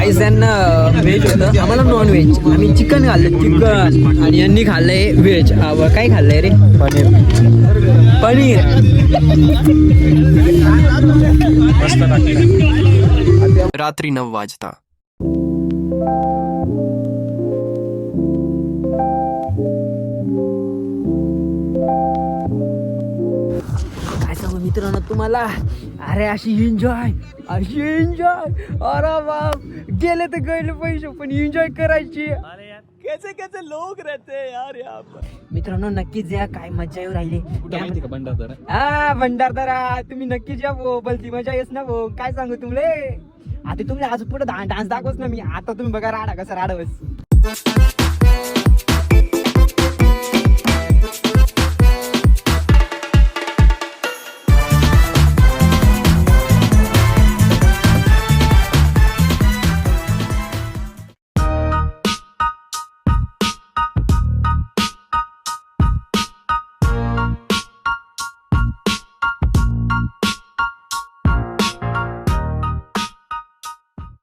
गाईस त्यांना व्हेज होतं, आम्हाला नॉन व्हेज. आम्ही चिकन खाल्लं, चिकन, आणि यांनी खाल्लंय व्हेज. काय खाल्लंय रे? पनीर. रात्री 9 वाजता. काय सांगू मित्रांनो तुम्हाला, अरे अशी एन्जॉय. अरे बाप, गेले तर गेले पैसे, पण एन्जॉय करायची. कैसे कैसे लोग रहते हैं यार यहाँ पर. मित्रांनो नक्कीच या, काय मजा येऊ राहिली. भंडारदरा तुम्ही नक्कीच या भाऊ, भलती मजा येस ना भाऊ. काय सांगू तुमले, आता तुम्ही आज पुढे डान्स दाखवच ना मी. आता तुम्ही बघा राडा कसा राडवस.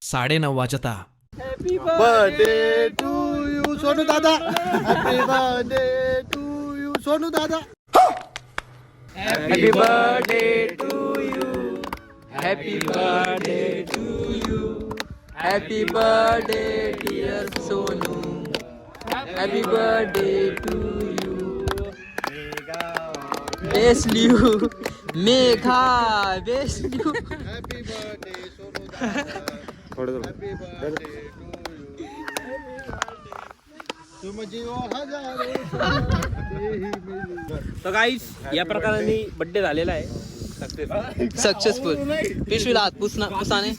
साडे 9 वाजता. बर्थडे टू यू सोनू दादा. Happy birthday to you Sonu दादा. Happy birthday to you. Happy birthday to you. Happy birthday dear Sonu. Happy birthday to you. Best you Megha. Best you. Happy birthday Sonu दादा. Happy birthday to you. तुम जीव हजारो. तर गाईस या प्रकाराने birthday झालेला आहे सक्सेसफुल. पिशवीला हात पुसाने.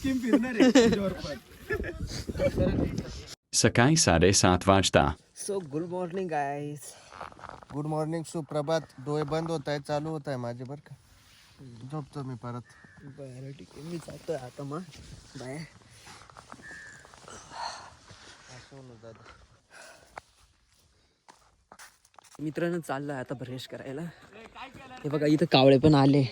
सकाळी 7:30 वाजता. So good morning guys. Good morning, सुप्रभात. डोळे बंद होत आहे, चालू होत आहे माझे बरं का. झोपतो मी परत. बरं ठीक आहे, मी जातोय आता मग बाय. मित्रांनो चाललंय आता ब्रश करायला. हे बघा इथं कावळे पण आले.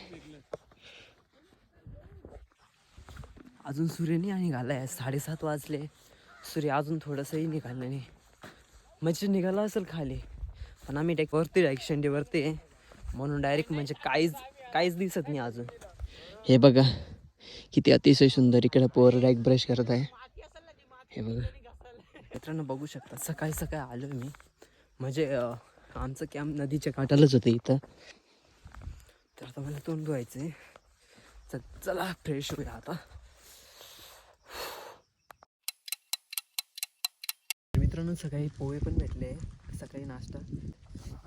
अजून सूर्य नाही निघालाय. 7:30 वाजले, सूर्य अजून थोडंसंही निघालं नाही. म्हणजे निघाला असेल खाली, पण आम्ही डायरेक्ट शेंडीवरती आहे, म्हणून डायरेक्ट म्हणजे काहीच दिसत नाही अजून. हे बघा किती अतिशय सुंदर इकडे पोर डायरेक्ट ब्रश करत आहे. हे बघा मित्रांनो बघू शकता, सकाळी सकाळी आलो मी. म्हणजे आमचं कॅम्प नदीच्या काठालाच होतं इथं. तर आता मला तोंड धुवायचं आहे. चला फ्रेश होऊया आता. मित्रांनो सकाळी पोहे पण भेटले, सकाळी नाश्ता.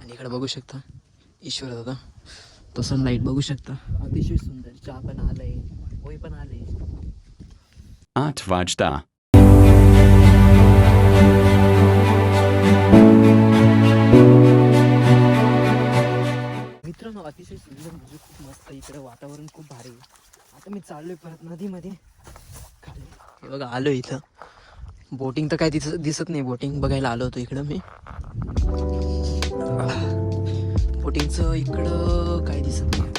आणि इकडे बघू शकता ईश्वर दादा, तो सनलाईट बघू शकता अतिशय सुंदर. चहा पण आलंय, पोहे पण आले. 8 वाजता. मित्रांनो अतिशय सुंदर, म्हणजे खूप मस्त इकडे वातावरण खूप भारी. आता मी चाललोय परत नदीमध्ये खाली. हे बघा आलो इथं. बोटिंग तर काय दिसत नाही. बोटिंग बघायला आलो होतो इकडं मी. बोटिंगचं इकडं काय दिसत नाही.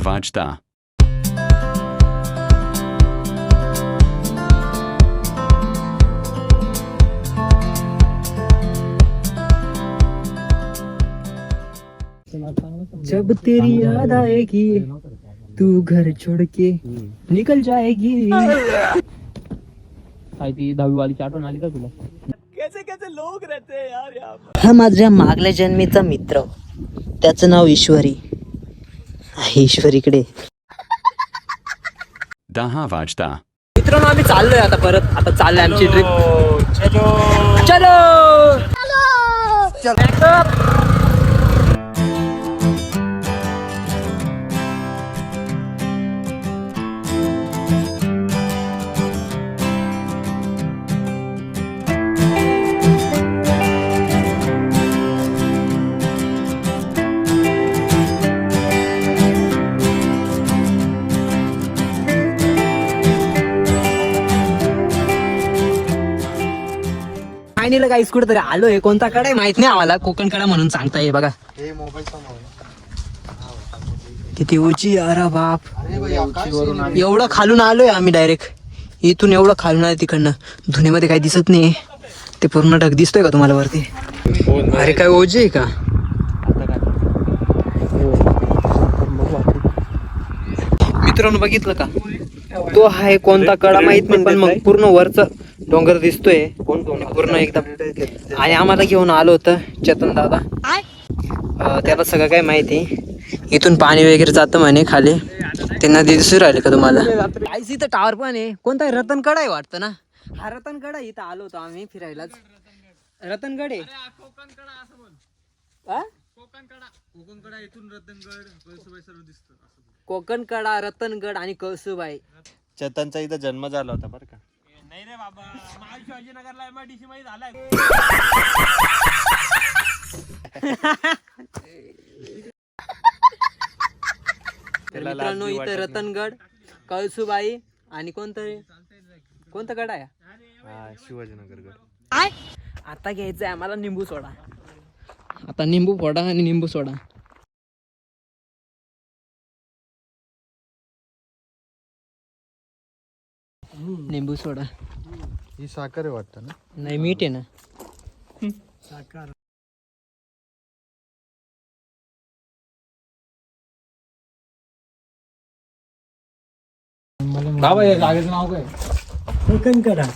वाजता. जब तेरी याद आएगी तू घर छोड़ के निकल जाएगी. काय ती 10वी वाली आठवण आली का तुला? कैसे कैसे लोग रहते हैं यार यहाँ पर. हा माझ्या मागल्या जन्मीचा मित्र, त्याचं नाव ईश्वरी. ईश्वरीकडे 10 वाजता. मित्रांनो आम्ही चाललोय आता परत. आता चाललोय आमची ट्रिप. चलो फायनली काहीच कुठेतरी आलोय. कोणता कडा आहे माहित नाही आम्हाला, कोकण कडा म्हणून सांगताय बघा. हे मोबाईल किती उंची, अरे बाप. अरे भाई आकाश एवढं खालून आलोय आम्ही डायरेक्ट. इथून एवढं खालून आलं तिकडनं. धुण्यामध्ये काही दिसत नाही. ते पूर्ण ढग दिसतोय का तुम्हाला वरती? अरे काय ओझे आहे का? मित्रांनो बघितलं का? तो आहे कोणता कडा माहित नाही, पण मग पूर्ण वरच डोंगर दिसतोय पूर्ण एकदम. आणि आम्हाला घेऊन आलो होतं चेतन दादा. त्याला सगळं काय माहिती. इथून पाणी वगैरे जातं म्हणे खाली. ते नदी दिसू राहिले का तुम्हाला? काहीच इथं टावर पण आहे. कोणता रतनगड आहे वाटतं ना? हा रतनगड आहे. इथं आलो होतो आम्ही फिरायलाच. रतनगड आहे. कोकण कडा, रतनगड आणि कळसुबाई. चेतनचा इथं जन्म झाला होता बरं का. नाही रे बाबा, शिवाजीनगरला MIDC मध्ये झालाय. तर मित्रांनो इथं रतनगड, कळसुबाई आणि कोणता गड आहे? शिवाजीनगर गड. आता घ्यायचंय आम्हाला निंबू सोडा. आता निंबू फोडा आणि निंबू सोडा. निंबू सोडा. ही साखर आहे वाटतं ना? नाही मीठ आहे ना. कोकण कडा.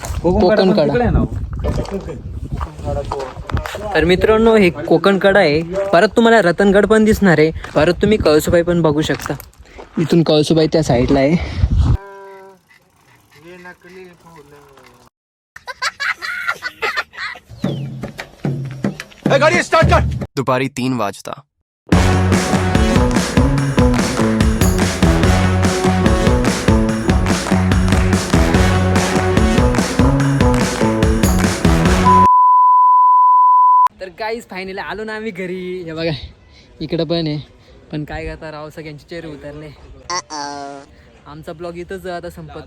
तर मित्रांनो हे कोकण कडा आहे. परत तुम्हाला रतनगड पण दिसणार आहे. परत तुम्ही कळसुबाई पण बघू शकता. इथून कळसुबाई त्या साईडला आहे. दुपारी 3 वाजता. तर काहीच फायनली आलो ना आम्ही घरी. हे बघा इकडं पण आहे. पण काय करता राव, सगळ्यांचे चेहरे उतरले. आमचा ब्लॉग इथंच आता संपत.